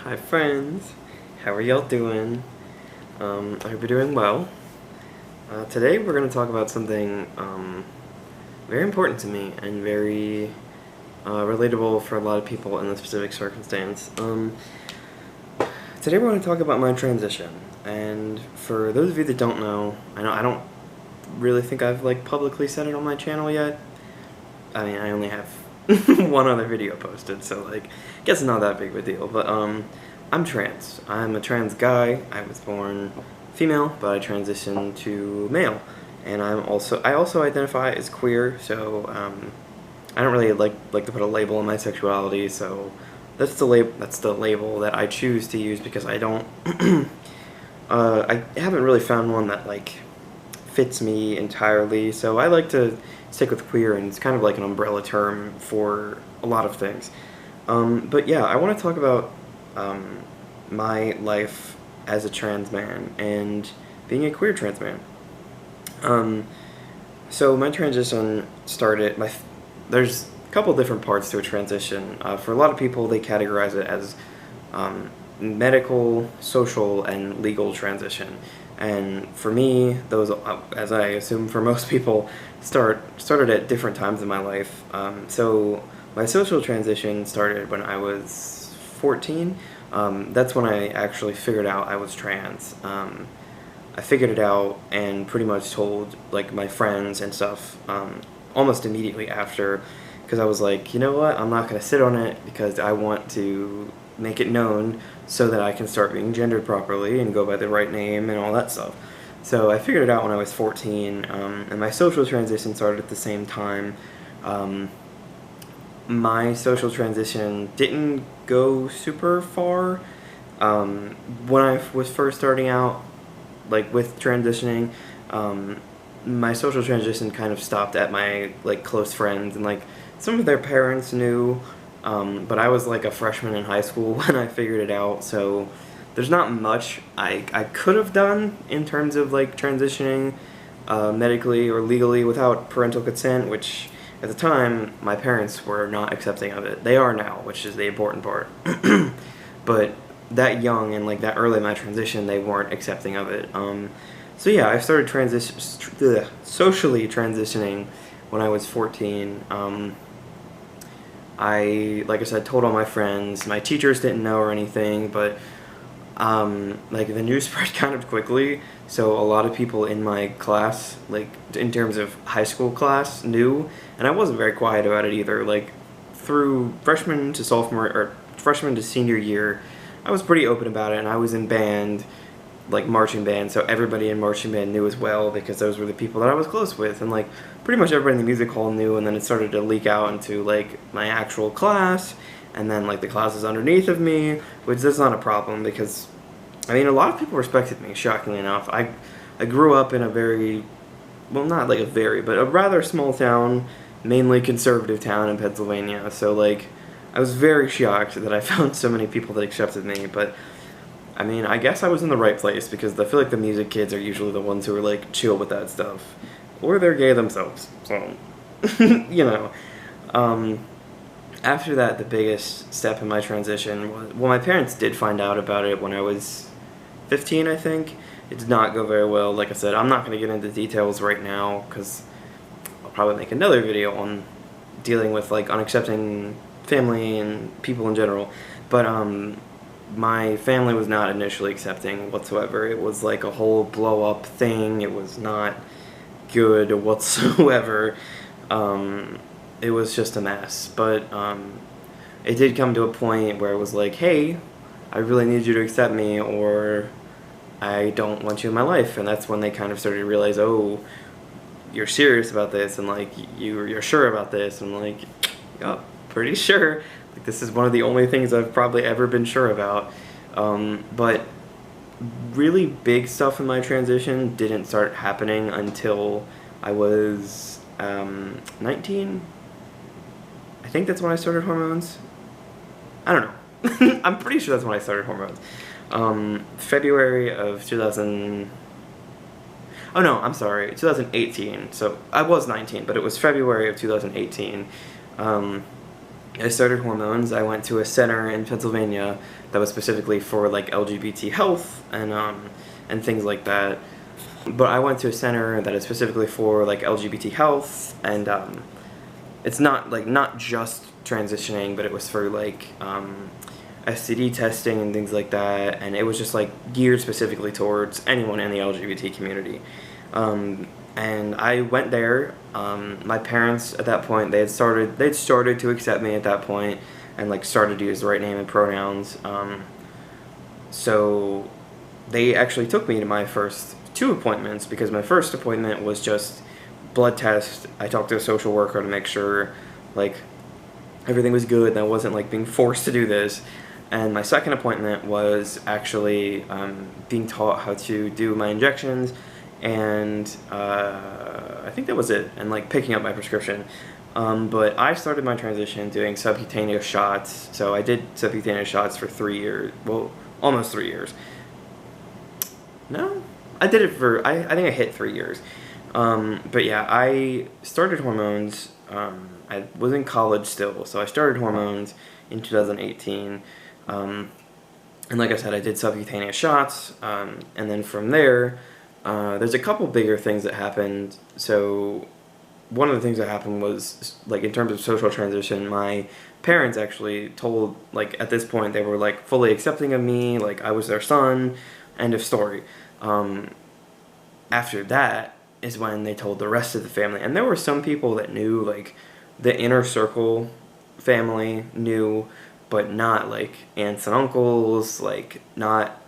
Hi friends, how are y'all doing? I hope you're doing well. Today we're going to talk about something very important to me and very relatable for a lot of people in this specific circumstance. Today we're going to talk about my transition, and for those of you that don't know, I don't really think I've publicly said it on my channel yet. I mean, I only have one other video posted, so I guess it's not that big of a deal, but I'm trans. I'm a trans guy. I was born female, but I transitioned to male, and I also identify as queer, so I don't really like to put a label on my sexuality, so that's the label that I choose to use because I don't I haven't really found one that fits me entirely, so I like to stick with queer, and it's kind of like an umbrella term for a lot of things. But yeah, I want to talk about my life as a trans man and being a queer trans man. So my transition started, there's a couple different parts to a transition. For a lot of people, they categorize it as medical, social, and legal transition. And for me, those, as I assume for most people, started at different times in my life. So my social transition started when I was 14. That's when I actually figured out I was trans. I figured it out and pretty much told my friends and stuff almost immediately after, because I was like, you know what, I'm not going to sit on it because I want to make it known so that I can start being gendered properly and go by the right name and all that stuff. So I figured it out when I was 14, and my social transition started at the same time. My social transition didn't go super far. When I was first starting out, with transitioning, my social transition kind of stopped at my close friends, and some of their parents knew, but I was a freshman in high school when I figured it out, so there's not much I could have done in terms of transitioning medically or legally without parental consent, which at the time my parents were not accepting of it. They are now, which is the important part. But that young and that early in my transition, they weren't accepting of it. So yeah, I started socially transitioning when I was 14. Like I said, told all my friends. My teachers didn't know or anything, but the news spread kind of quickly, so a lot of people in my class, in terms of high school class, knew, and I wasn't very quiet about it either. Through freshman to sophomore, or freshman to senior year, I was pretty open about it, and I was in band, marching band, so everybody in marching band knew as well, because those were the people that I was close with, and pretty much everybody in the music hall knew, and then it started to leak out into my actual class, and then the classes underneath of me, which is not a problem because, I mean, a lot of people respected me, shockingly enough. I grew up in a very, well, not a very, but a rather small town, mainly conservative town in Pennsylvania, so I was very shocked that I found so many people that accepted me, but I mean, I guess I was in the right place, because I feel the music kids are usually the ones who are chill with that stuff, or they're gay themselves, so, you know. After that, the biggest step in my transition was, well, my parents did find out about it when I was 15, I think. It did not go very well. Like I said, I'm not going to get into details right now, because I'll probably make another video on dealing with, unaccepting family and people in general. But, my family was not initially accepting whatsoever. It was a whole blow-up thing. It was not good whatsoever. It was just a mess, but it did come to a point where it was hey, I really need you to accept me, or I don't want you in my life, and that's when they kind of started to realize, oh, you're serious about this, and you're sure about this, and yeah, pretty sure. This is one of the only things I've probably ever been sure about. But really big stuff in my transition didn't start happening until I was 19. I think that's when I started hormones. I don't know. I'm pretty sure that's when I started hormones. February of 2000... Oh no, I'm sorry, 2018. So I was 19, but it was February of 2018. I started hormones. I went to a center in Pennsylvania that was specifically for like LGBT health and things like that. But I went to a center that is specifically for like LGBT health, and it's not just transitioning, but it was for like STD testing and things like that, and it was just like geared specifically towards anyone in the LGBT community. And I went there. My parents at that point they'd started to accept me at that point, and like started to use the right name and pronouns. So they actually took me to my first two appointments, because my first appointment was just blood test. I talked to a social worker to make sure like everything was good and I wasn't like being forced to do this. And my second appointment was actually being taught how to do my injections, and I think that was it, and like picking up my prescription. But I started my transition doing subcutaneous shots. So I did subcutaneous shots for 3 years, well, almost 3 years. No, I did it for, I think I hit 3 years. But yeah, I started hormones. I was in college still, so I started hormones in 2018. And like I said, I did subcutaneous shots, and then from there, there's a couple bigger things that happened. So one of the things that happened was, like, in terms of social transition, my parents actually told, like, at this point, they were, like, fully accepting of me, like, I was their son, end of story. After that is when they told the rest of the family, and there were some people that knew, like, the inner circle family knew, but not like aunts and uncles, like not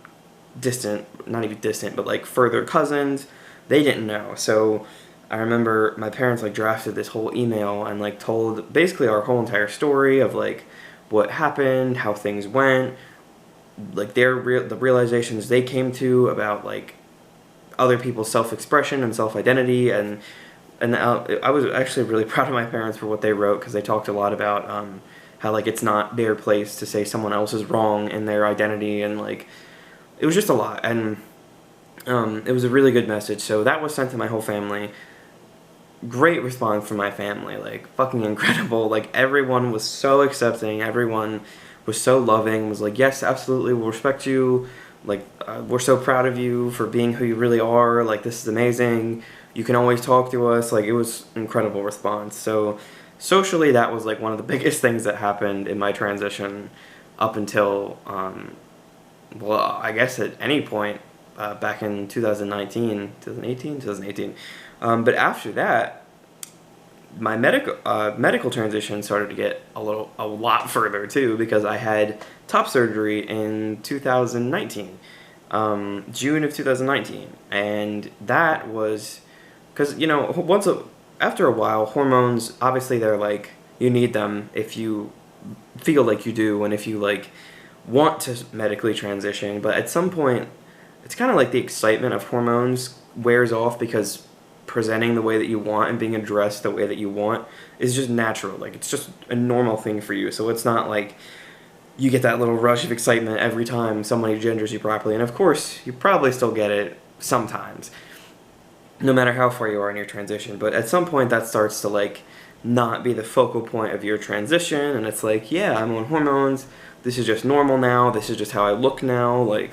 distant, not even distant, but like further cousins. They didn't know. So I remember my parents like drafted this whole email and like told basically our whole entire story of like what happened, how things went, like the realizations they came to about like other people's self-expression and self-identity, and I was actually really proud of my parents for what they wrote, because they talked a lot about how like it's not their place to say someone else is wrong in their identity, and like it was just a lot, and it was a really good message. So that was sent to my whole family. Great response from my family, like fucking incredible. Like everyone was so accepting, everyone was so loving, was like, yes, absolutely, we'll respect you, like we're so proud of you for being who you really are, like this is amazing, you can always talk to us. Like it was an incredible response. So socially, that was like one of the biggest things that happened in my transition up until, well, I guess at any point back in 2018. But after that, my medical transition started to get a lot further too, because I had top surgery in 2019, June of 2019, and that was because after a while, hormones, obviously they're like, you need them if you feel like you do and if you like want to medically transition, but at some point it's kind of like the excitement of hormones wears off, because presenting the way that you want and being addressed the way that you want is just natural. Like it's just a normal thing for you. So it's not like you get that little rush of excitement every time somebody genders you properly, and of course you probably still get it sometimes, no matter how far you are in your transition. But at some point that starts to like not be the focal point of your transition, and it's like, yeah, I'm on hormones, this is just normal now, this is just how I look now, like,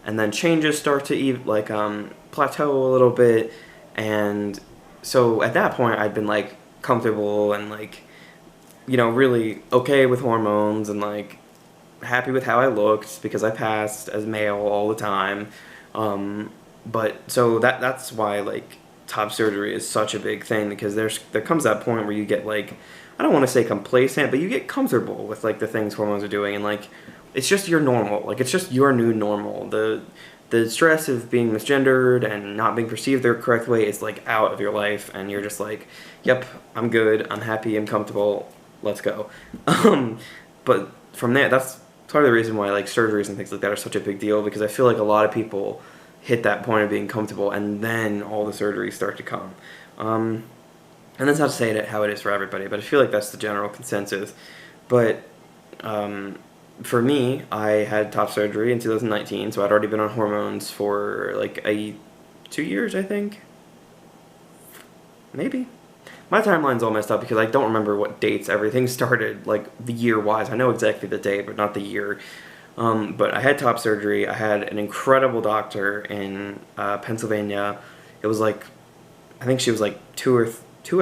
and then changes start to plateau a little bit. And so at that point I'd been like comfortable and like, really okay with hormones, and like happy with how I looked because I passed as male all the time. But so that's why like top surgery is such a big thing, because there comes that point where you get like, I don't want to say complacent, but you get comfortable with like the things hormones are doing, and like it's just your normal, like it's just your new normal. The stress of being misgendered and not being perceived the correct way is like out of your life, and you're just like, yep, I'm good, I'm happy, I'm comfortable, let's go. But from there, that's part of the reason why like surgeries and things like that are such a big deal, because I feel like a lot of people hit that point of being comfortable and then all the surgeries start to come. And that's not to say it how it is for everybody, but I feel like that's the general consensus. But for me, I had top surgery in 2019, so I'd already been on hormones for like 2 years, I think. Maybe. my timeline's all messed up because I don't remember what dates everything started, like the year-wise. I know exactly the day, but not the year. But I had top surgery. I had an incredible doctor in Pennsylvania. It was like, I think she was like 2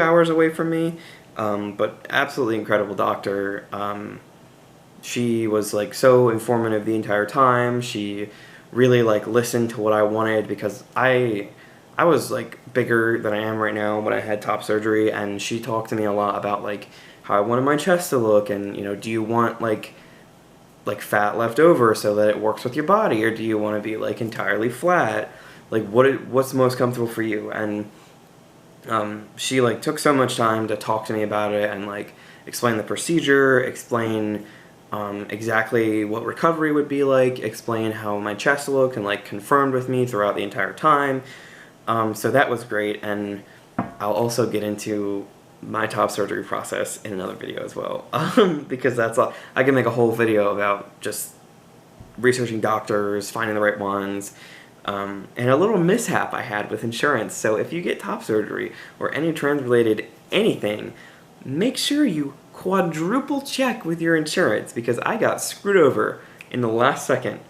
hours away from me, but absolutely incredible doctor. She was like so informative the entire time. She really like listened to what I wanted because I was like bigger than I am right now when I had top surgery, and she talked to me a lot about like how I wanted my chest to look, and do you want like fat left over so that it works with your body, or do you want to be like entirely flat? Like what's most comfortable for you? And she like took so much time to talk to me about it and like explain the procedure, explain exactly what recovery would be like, explain how my chest looked, and like confirmed with me throughout the entire time. So that was great, and I'll also get into my top surgery process in another video as well, because I can make a whole video about just researching doctors, finding the right ones, and a little mishap I had with insurance. So if you get top surgery or any trans-related anything, make sure you quadruple check with your insurance, because I got screwed over in the last second,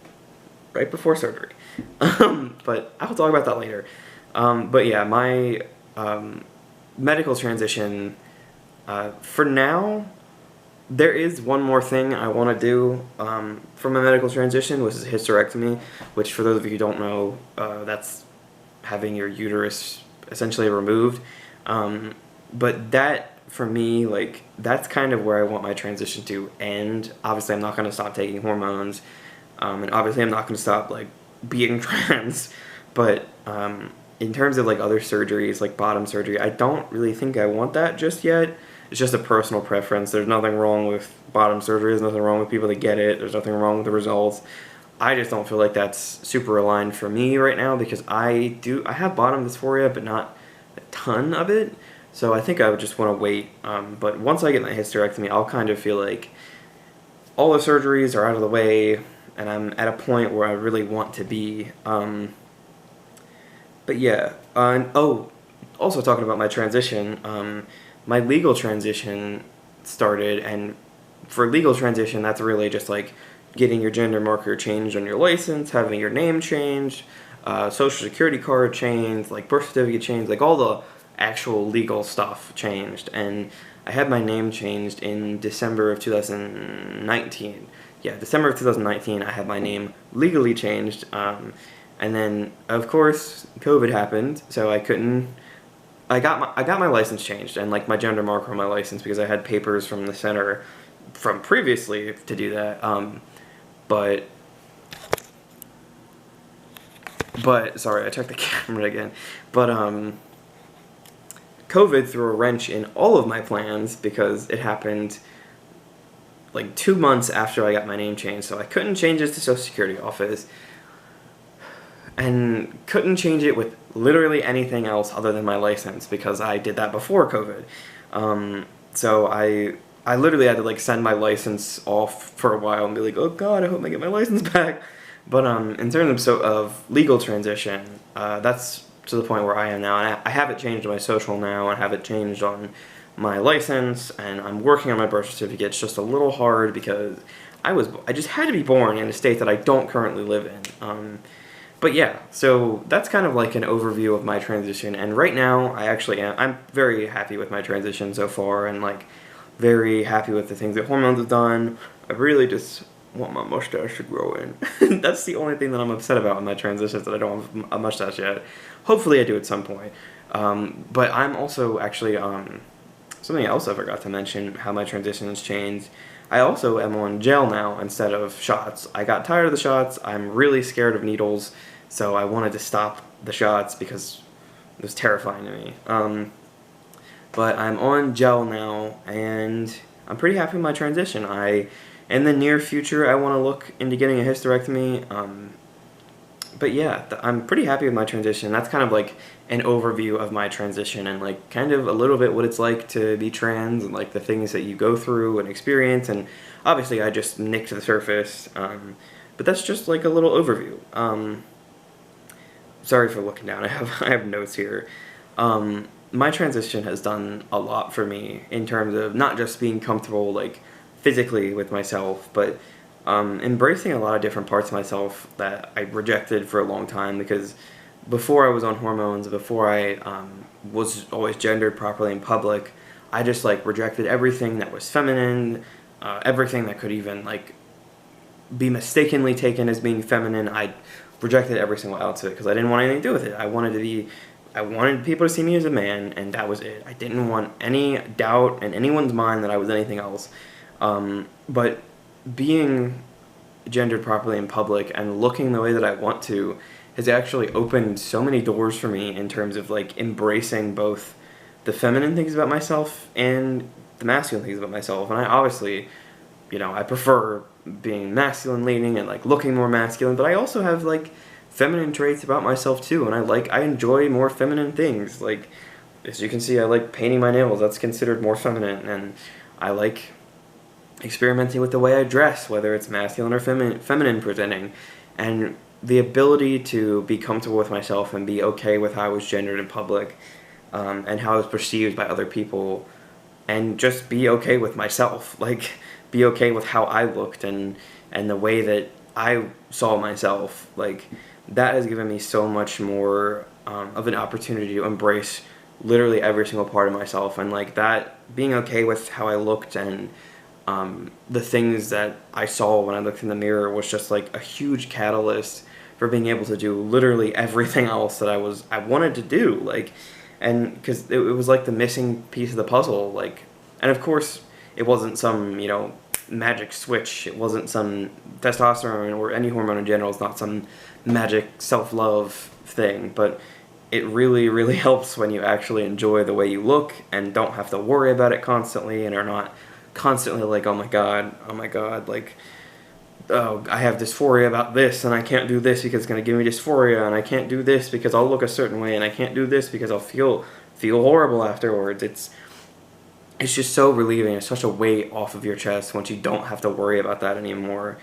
right before surgery. But I'll talk about that later. But yeah, my medical transition, for now, there is one more thing I want to do for my medical transition, which is hysterectomy, which for those of you who don't know, that's having your uterus essentially removed. But that, for me, like, that's kind of where I want my transition to end. Obviously, I'm not going to stop taking hormones, and obviously I'm not going to stop, like, being trans, but in terms of like other surgeries, like bottom surgery, I don't really think I want that just yet. It's just a personal preference. There's nothing wrong with bottom surgery. There's nothing wrong with people that get it. There's nothing wrong with the results. I just don't feel like that's super aligned for me right now, because I have bottom dysphoria, but not a ton of it. So I think I would just want to wait. But once I get my hysterectomy, I'll kind of feel like all the surgeries are out of the way, and I'm at a point where I really want to be. But yeah, also talking about my transition, my legal transition started, and for legal transition, that's really just like getting your gender marker changed on your license, having your name changed, social security card changed, like birth certificate changed, like all the actual legal stuff changed. And I had my name changed in December of 2019. Yeah, December of 2019, I had my name legally changed. And then, of course, COVID happened, so I couldn't. I got my license changed, and like my gender marker on my license, because I had papers from the center from previously to do that. But sorry, I checked the camera again. But COVID threw a wrench in all of my plans, because it happened like 2 months after I got my name changed, so I couldn't change it to Social Security office. And couldn't change it with literally anything else other than my license, because I did that before COVID. So I literally had to like send my license off for a while and be like, oh god, I hope I get my license back. But in terms of legal transition, that's to the point where I am now, and I have it changed to my social now, and have it changed on my license, and I'm working on my birth certificate. It's just a little hard because I just had to be born in a state that I don't currently live in. But yeah, so that's kind of like an overview of my transition, and right now I'm very happy with my transition so far, and like very happy with the things that hormones have done. I really just want my mustache to grow in. That's the only thing that I'm upset about in my transition, is that I don't have a mustache yet. Hopefully I do at some point. But I'm also actually, something else I forgot to mention, how my transition has changed. I also am on gel now instead of shots. I got tired of the shots. I'm really scared of needles, so I wanted to stop the shots because it was terrifying to me. But I'm on gel now, and I'm pretty happy with my transition. In the near future, I want to look into getting a hysterectomy. But yeah, I'm pretty happy with my transition. That's kind of like an overview of my transition, and like kind of a little bit what it's like to be trans, and like the things that you go through and experience. And obviously I just nicked the surface, but that's just like a little overview. Sorry for looking down. I have notes here. my transition has done a lot for me in terms of not just being comfortable, like, physically with myself, but embracing a lot of different parts of myself that I rejected for a long time, because before I was on hormones, before I was always gendered properly in public, I just, like, rejected everything that was feminine, everything that could even, like, be mistakenly taken as being feminine. I rejected every single ounce of it because I didn't want anything to do with it. I wanted people to see me as a man, and that was it. I didn't want any doubt in anyone's mind that I was anything else. But being gendered properly in public and looking the way that I want to has actually opened so many doors for me in terms of, like, embracing both the feminine things about myself and the masculine things about myself. And I obviously, I prefer being masculine leaning and, like, looking more masculine, but I also have, like, feminine traits about myself too, and I enjoy more feminine things. Like, as you can see, I like painting my nails. That's considered more feminine, and I like experimenting with the way I dress, whether it's masculine or feminine presenting, and the ability to be comfortable with myself and be okay with how I was gendered in public, and how I was perceived by other people, and just be okay with myself, like, be okay with how I looked and the way that I saw myself. Like, that has given me so much more of an opportunity to embrace literally every single part of myself, and, like, that being okay with how I looked and the things that I saw when I looked in the mirror was just, like, a huge catalyst for being able to do literally everything else that I wanted to do, like, and because it was like the missing piece of the puzzle, like, and of course it wasn't some, magic switch. It wasn't some testosterone or any hormone in general. It's not some magic self-love thing, but it really, really helps when you actually enjoy the way you look and don't have to worry about it constantly, and are not constantly like, oh my god, like, oh, I have dysphoria about this, and I can't do this because it's going to give me dysphoria, and I can't do this because I'll look a certain way, and I can't do this because I'll feel horrible afterwards. It's just so relieving. It's such a weight off of your chest once you don't have to worry about that anymore.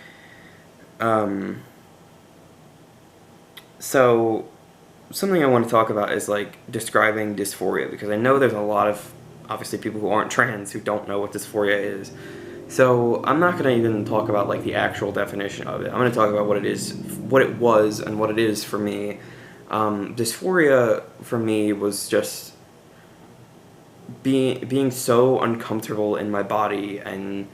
So something I want to talk about is, like, describing dysphoria, because I know there's a lot of, obviously, people who aren't trans who don't know what dysphoria is. So I'm not going to even talk about, like, the actual definition of it. I'm going to talk about what it is, what it was, and what it is for me. Dysphoria for me was just being so uncomfortable in my body, and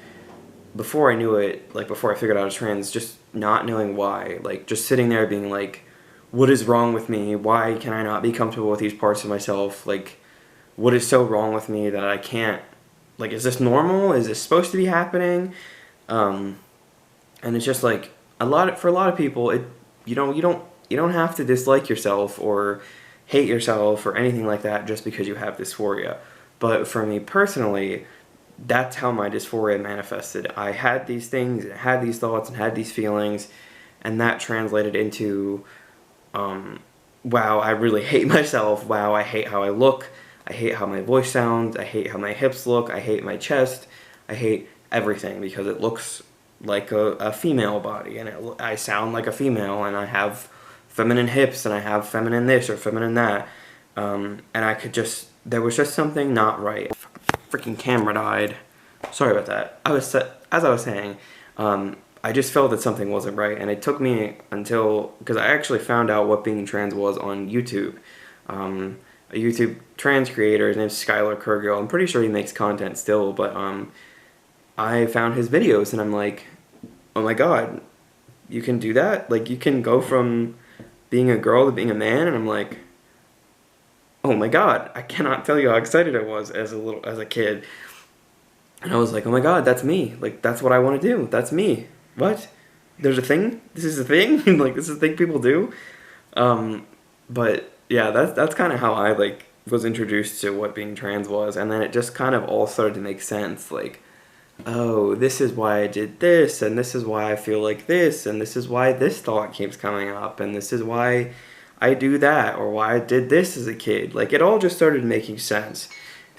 before I knew it, like, before I figured out I was trans, just not knowing why, like, just sitting there being like, what is wrong with me? Why can I not be comfortable with these parts of myself? Like, what is so wrong with me that I can't, like, is this normal? Is this supposed to be happening? And it's just, like, for a lot of people, you don't have to dislike yourself or hate yourself or anything like that just because you have dysphoria. But for me personally, that's how my dysphoria manifested. I had these things, and had these thoughts, and had these feelings, and that translated into, wow, I really hate myself. Wow, I hate how I look. I hate how my voice sounds. I hate how my hips look. I hate my chest. I hate everything because it looks like a female body, and I sound like a female, and I have feminine hips, and I have feminine this or feminine that. And there was just something not right. Freaking camera died. Sorry about that. As I was saying, I just felt that something wasn't right, and it took me because I actually found out what being trans was on YouTube. A YouTube trans creator, his name's Skylar Kurgil. I'm pretty sure he makes content still, but I found his videos, and I'm like, oh my god, you can do that? Like, you can go from being a girl to being a man? And I'm like, oh my god, I cannot tell you how excited I was as a kid. And I was like, oh my god, that's me. Like, that's what I want to do. That's me. What? There's a thing? This is a thing? Like, this is a thing people do? But yeah, that's kind of how I, like, was introduced to what being trans was, and then it just kind of all started to make sense. Like, oh, this is why I did this, and this is why I feel like this, and this is why this thought keeps coming up, and this is why I do that, or why I did this as a kid. Like, it all just started making sense.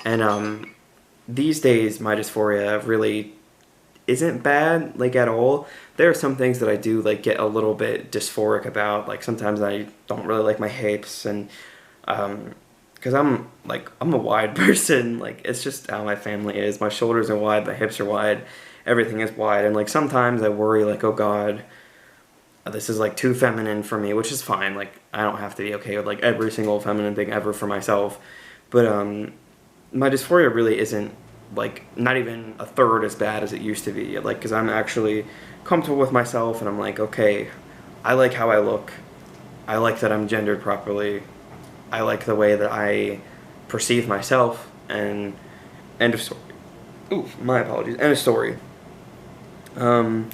And these days, my dysphoria really isn't bad, like, at all. There are some things that I do, like, get a little bit dysphoric about. Like, sometimes I don't really like my hips, and because I'm a wide person. Like, it's just how my family is. My shoulders are wide, my hips are wide, everything is wide. And like sometimes I worry, like, oh God, this is like too feminine for me, which is fine. Like, I don't have to be okay with like every single feminine thing ever for myself. But my dysphoria really isn't like not even a third as bad as it used to be. Like, because I'm actually comfortable with myself, and I'm like, okay, I like how I look. I like that I'm gendered properly. I like the way that I perceive myself, and end of story. Ooh, my apologies. End of story. And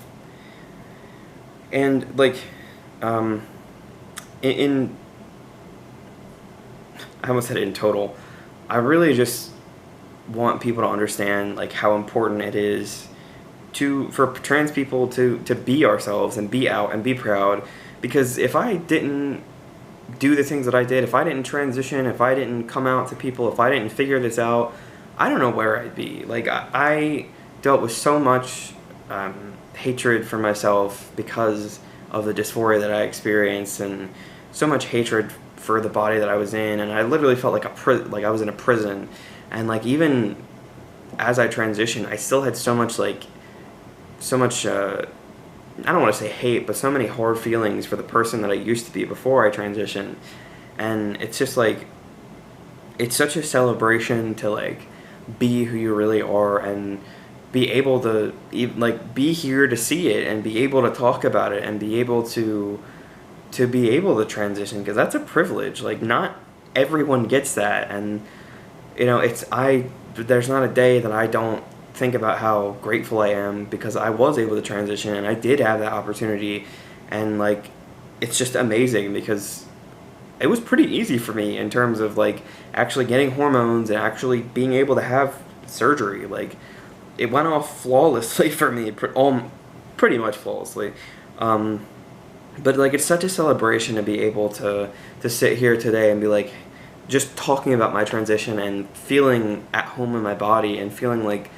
like, in I almost said it in total. I really just want people to understand like how important it is for trans people to be ourselves and be out and be proud. Because if I didn't do the things that I did, if I didn't transition, if I didn't come out to people, if I didn't figure this out, I don't know where I'd be. Like, I dealt with so much hatred for myself because of the dysphoria that I experienced, and so much hatred for the body that I was in, and I literally felt like I was in a prison. And like, even as I transitioned, I still had so much I don't want to say hate, but so many hard feelings for the person that I used to be before I transitioned. And it's just like, it's such a celebration to like be who you really are, and be able to like be here to see it, and be able to talk about it, and be able to be able to transition, because that's a privilege. Like, not everyone gets that. And you know, there's not a day that I don't think about how grateful I am, because I was able to transition and I did have that opportunity. And like, it's just amazing, because it was pretty easy for me in terms of like actually getting hormones and actually being able to have surgery. Like, it went off flawlessly for me, pretty much flawlessly. But like, it's such a celebration to be able to sit here today and be like, just talking about my transition and feeling at home in my body, and feeling like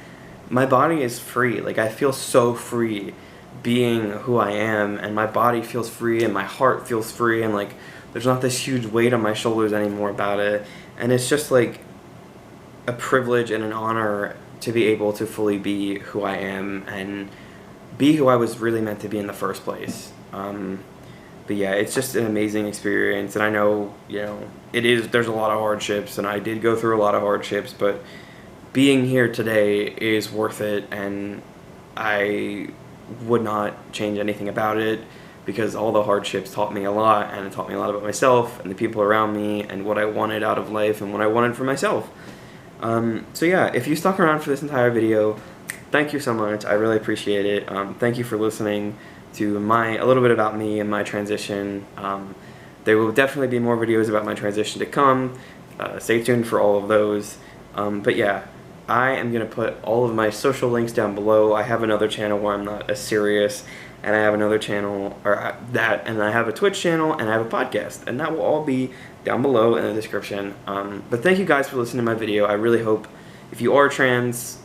my body is free. Like, I feel so free being who I am, and my body feels free, and my heart feels free, and like, there's not this huge weight on my shoulders anymore about it. And it's just like a privilege and an honor to be able to fully be who I am, and be who I was really meant to be in the first place. But yeah, it's just an amazing experience. And I know, you know, there's a lot of hardships, and I did go through a lot of hardships, but being here today is worth it, and I would not change anything about it, because all the hardships taught me a lot, and it taught me a lot about myself and the people around me, and what I wanted out of life and what I wanted for myself. So yeah, if you stuck around for this entire video, thank you so much. I really appreciate it. Thank you for listening to a little bit about me and my transition. There will definitely be more videos about my transition to come. Stay tuned for all of those. But yeah, I am going to put all of my social links down below. I have another channel where I'm not as serious, and I have another channel, and I have a Twitch channel, and I have a podcast, and that will all be down below in the description. But thank you guys for listening to my video. I really hope, if you are trans,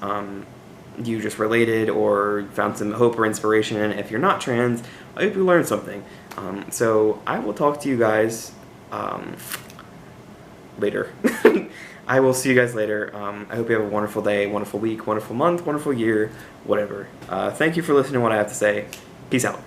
you just related or found some hope or inspiration, and if you're not trans, I hope you learned something. So I will talk to you guys later. I will see you guys later. I hope you have a wonderful day, wonderful week, wonderful month, wonderful year, whatever. Thank you for listening to what I have to say. Peace out.